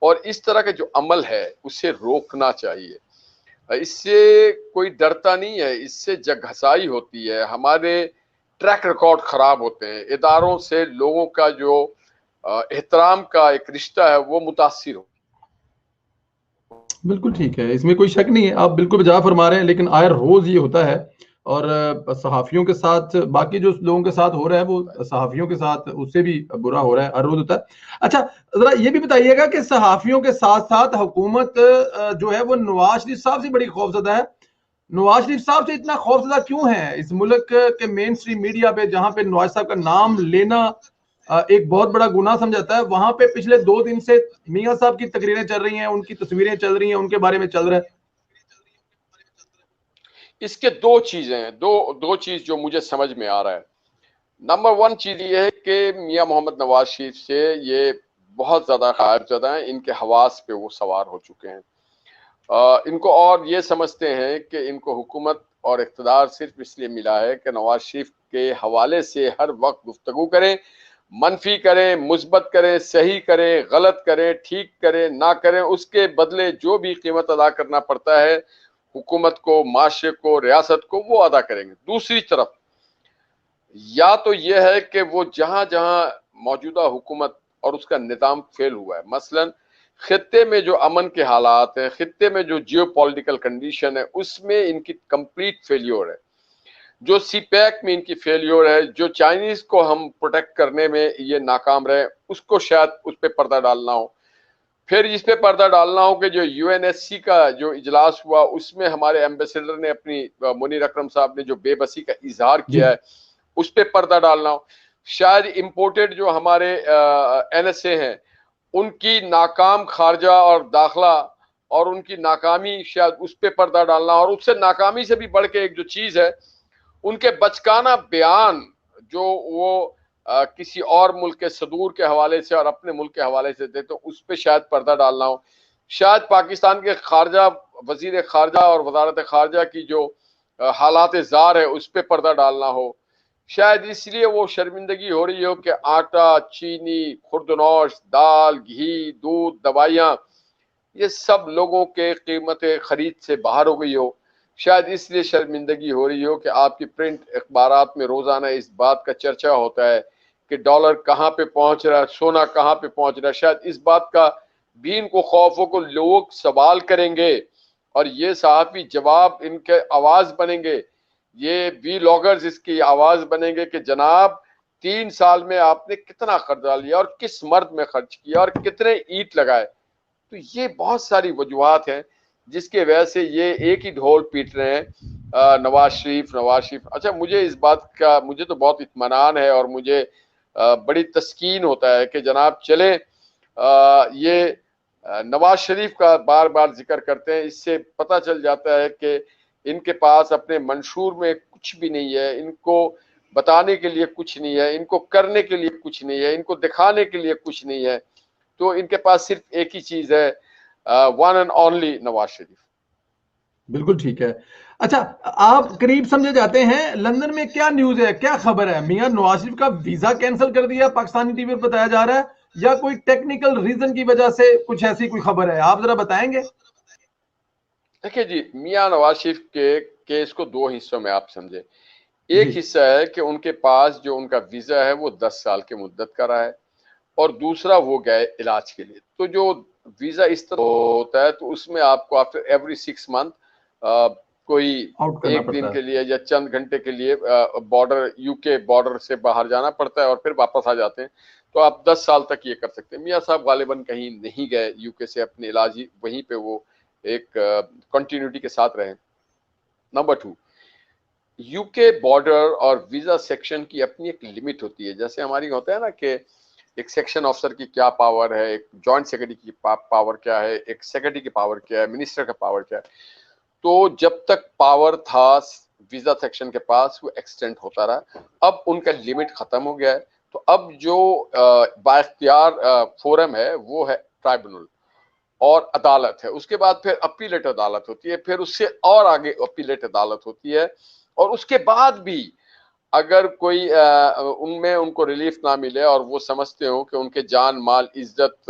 اور اس طرح کا جو عمل ہے اسے روکنا چاہیے. اس سے کوئی ڈرتا نہیں ہے, اس سے جگ ہسائی ہوتی ہے, ہمارے ٹریک ریکارڈ خراب ہوتے ہیں, اداروں سے لوگوں کا جو احترام کا ایک رشتہ ہے وہ متاثر ہو. بالکل ٹھیک ہے, اس میں کوئی شک نہیں ہے, آپ بالکل بجا فرما رہے ہیں, لیکن آئے روز یہ ہوتا ہے, اور صحافیوں کے ساتھ, باقی جو لوگوں کے ساتھ ہو رہا ہے وہ صحافیوں کے ساتھ اس سے بھی برا ہو رہا ہے, ہر روز ہوتا ہے. اچھا ذرا یہ بھی بتائیے گا کہ صحافیوں کے ساتھ ساتھ حکومت جو ہے وہ نواز شریف صاحب سے بڑی خوفزدہ ہے. نواز شریف صاحب سے اتنا خوفزدہ کیوں ہے اس ملک کے مین اسٹریم میڈیا پہ, جہاں پہ نواز صاحب کا نام لینا ایک بہت بڑا گناہ سمجھاتا ہے, وہاں پہ پچھلے 2 دن سے میاں صاحب کی تقریریں چل رہی ہیں, ان کی تصویریں چل رہی ہیں, ان کے بارے میں چل رہا ہے. اس کے دو چیزیں ہیں, دو چیز جو مجھے سمجھ میں آ رہا ہے. نمبر 1 چیز یہ ہے کہ میاں محمد نواز شریف سے یہ بہت زیادہ خائف زدہ ہیں, ان کے حواس پہ وہ سوار ہو چکے ہیں. ان کو اور یہ سمجھتے ہیں کہ ان کو حکومت اور اقتدار صرف اس لیے ملا ہے کہ نواز شریف کے حوالے سے ہر وقت گفتگو کریں, منفی کریں, مثبت کریں, صحیح کریں, غلط کریں, ٹھیک کریں, نہ کریں, اس کے بدلے جو بھی قیمت ادا کرنا پڑتا ہے حکومت کو, معاشرے کو, ریاست کو, وہ ادا کریں گے. دوسری طرف یا تو یہ ہے کہ وہ جہاں جہاں موجودہ حکومت اور اس کا نظام فیل ہوا ہے, مثلا خطے میں جو امن کے حالات ہیں, خطے میں جو جیو پولیٹیکل کنڈیشن ہے, اس میں ان کی کمپلیٹ فیلیور ہے. جو سی پیک میں ان کی فیلیور ہے, جو چائنیز کو ہم پروٹیکٹ کرنے میں یہ ناکام رہے, اس کو شاید اس پہ پردہ ڈالنا ہو. پھر اس پہ پردہ ڈالنا ہو کہ جو یو این ایس سی کا جو اجلاس ہوا اس میں ہمارے ایمبیسڈر نے اپنی, منیر اکرم صاحب نے جو بے بسی کا اظہار کیا ہے اس پہ پردہ ڈالنا ہو. شاید امپورٹڈ جو ہمارے این ایس اے ہیں ان کی ناکام خارجہ اور داخلہ اور ان کی ناکامی, شاید اس پہ پردہ ڈالنا. اور اس سے ناکامی سے بھی بڑھ کے ایک جو چیز ہے, ان کے بچکانہ بیان جو وہ کسی اور ملک کے صدور کے حوالے سے اور اپنے ملک کے حوالے سے دے, تو اس پہ شاید پردہ ڈالنا ہو. شاید پاکستان کے خارجہ وزیر خارجہ اور وزارت خارجہ کی جو حالات زار ہے اس پہ پردہ ڈالنا ہو. شاید اس لیے وہ شرمندگی ہو رہی ہو کہ آٹا, چینی, خوردنوش, دال, گھی, دودھ, دوائیاں, یہ سب لوگوں کے قیمت خرید سے باہر ہو گئی ہو. شاید اس لیے شرمندگی ہو رہی ہو کہ آپ کی پرنٹ اخبارات میں روزانہ اس بات کا چرچا ہوتا ہے کہ ڈالر کہاں پہ پہنچ رہا ہے, سونا کہاں پہ پہنچ رہا ہے. شاید اس بات کا بھی ان کو خوف ہو کہ لوگ سوال کریں گے اور یہ صحافی جواب ان کے آواز بنیں گے, یہ وی لاگرز اس کی آواز بنیں گے کہ جناب 3 سال میں آپ نے کتنا قرضہ لیا اور کس مرد میں خرچ کیا اور کتنے اینٹ لگائے. تو یہ بہت ساری وجوہات ہیں جس کی وجہ سے یہ ایک ہی ڈھول پیٹ رہے ہیں, نواز شریف. اچھا مجھے اس بات کا مجھے تو بہت اطمینان ہے اور مجھے بڑی تسکین ہوتا ہے کہ جناب چلیں یہ نواز شریف کا بار بار ذکر کرتے ہیں, اس سے پتہ چل جاتا ہے کہ ان کے پاس اپنے منشور میں کچھ بھی نہیں ہے, ان کو بتانے کے لیے کچھ نہیں ہے, ان کو کرنے کے لیے کچھ نہیں ہے, ان کو دکھانے کے لیے کچھ نہیں ہے. تو ان کے پاس صرف ایک ہی چیز ہے, one and only Nawaz Sharif. بالکل ٹھیک ہے. اچھا آپ قریب سمجھے جاتے ہیں, لندن میں کیا نیوز ہے, کیا خبر ہے؟ میاں نواز شریف کا ویزا کینسل کر دیا پاکستانی ٹی وی پر بتایا جا رہا ہے, یا کوئی ٹیکنیکل ریزن کی وجہ سے کچھ ایسی کوئی خبر ہے؟ آپ ذرا بتائیں گے. دیکھیں جی, میاں نواز شریف کے کیس کو 2 حصوں میں آپ سمجھے. جی ایک حصہ ہے کہ ان کے پاس جو ان کا ویزا ہے وہ 10 سال کی مدت کا رہا ہے, اور دوسرا وہ گئے علاج کے لیے. تو جو ویزا اس طرح ہوتا ہے تو اس میں آپ کو آفٹر ایوری 6 منتھ کوئی آؤٹ کرنا 1 پڑتا دن ہے. کے لیے یا چند گھنٹے کے لیے بارڈر, یو کے بارڈر سے باہر جانا پڑتا ہے اور پھر واپس آ جاتے ہیں. تو آپ 10 سال تک یہ کر سکتے ہیں. میاں صاحب غالباً کہیں نہیں گئے یو کے سے, اپنے علاج ہی وہیں پہ وہ ایک کنٹینیوٹی کے ساتھ رہے. نمبر 2, یو کے بارڈر اور ویزا سیکشن کی اپنی ایک لمٹ ہوتی ہے. جیسے ہماری ہوتا ہے نا کہ ایک سیکشن آفیسر کی کیا پاور ہے, ایک جوائنٹ سیکرٹری کی پاور کیا ہے, ایک سیکرٹری کی پاور کیا ہے, منسٹر کا پاور کیا ہے. تو جب تک پاور تھا ویزا سیکشن کے پاس وہ ایکسٹینڈ ہوتا رہا. اب ان کا لمٹ ختم ہو گیا ہے. تو اب جو بااختیار فورم ہے وہ ہے ٹرائبونل اور عدالت ہے. اس کے بعد پھر اپیلیٹ عدالت ہوتی ہے, پھر اس سے اور آگے اپیلیٹ عدالت ہوتی ہے, اور اس کے بعد بھی اگر کوئی ان میں ان کو ریلیف نہ ملے اور وہ سمجھتے ہو کہ ان کے جان مال عزت